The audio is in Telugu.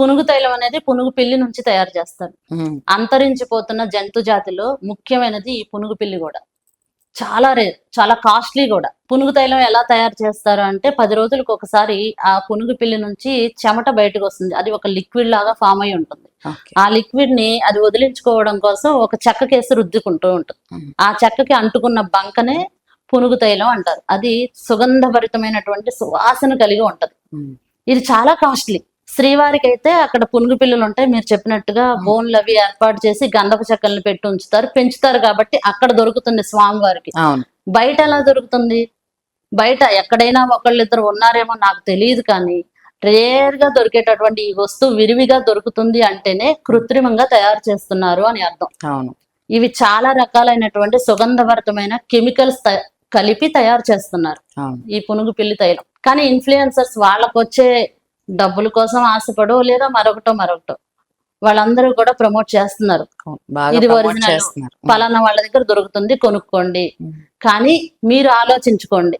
పునుగు తైలం అనేది పునుగు పిల్లి నుంచి తయారు చేస్తారు. ఉమ్, అంతరించిపోతున్న జంతు జాతిలో ముఖ్యమైనది ఈ పునుగు పిల్లి కూడా. చాలా రేర్, చాలా కాస్ట్లీ కూడా. పునుగు తైలం ఎలా తయారు చేస్తారు అంటే 10 రోజులకు ఒకసారి ఆ పునుగు పిల్లి నుంచి చెమట బయటకు వస్తుంది. అది ఒక లిక్విడ్ లాగా ఫామ్ అయి ఉంటుంది. ఓకే. ఆ లిక్విడ్ ని అది వదిలించుకోవడం కోసం ఒక చెక్కకేసి రుద్దుకుంటూ ఉంటుంది. ఉమ్, ఆ చెక్కకి అంటుకున్న బంకనే పునుగు తైలం అంటారు. అది సుగంధభరితమైనటువంటి సువాసన కలిగి ఉంటది. ఉమ్, ఇది చాలా కాస్ట్లీ. శ్రీవారికి అయితే అక్కడ పునుగు పిల్లలు ఉంటాయి, మీరు చెప్పినట్టుగా బోన్లు అవి ఏర్పాటు చేసి గంధపు చెక్కల్ని పెట్టి ఉంచుతారు, పెంచుతారు కాబట్టి అక్కడ దొరుకుతుంది స్వామివారికి. అవును. బయట ఎలా దొరుకుతుంది? బయట ఎక్కడైనా ఒకళ్ళిద్దరు ఉన్నారేమో నాకు తెలియదు, కానీ రేర్ గా దొరికేటటువంటి ఈ వస్తువు విరివిగా దొరుకుతుంది అంటేనే కృత్రిమంగా తయారు చేస్తున్నారు అని అర్థం. అవును. ఇవి చాలా రకాలైనటువంటి సుగంధభరితమైన కెమికల్స్ కలిపి తయారు చేస్తున్నారు అవును. ఈ పునుగు పిల్లి తైలం. కానీ ఇన్ఫ్లుయెన్సర్స్ వాళ్ళకొచ్చే డబ్బుల కోసం ఆశపడో లేదా మరొకటో వాళ్ళందరూ కూడా ప్రమోట్ చేస్తున్నారు. అవును. బాగా ఇది ప్రమోట్ ఒరిజినల్, చేస్తున్నారు. పలానా వాళ్ళ దగ్గర దొరుకుతుంది, కొనుక్కోండి. ఉమ్, కానీ మీరు ఆలోచించుకోండి,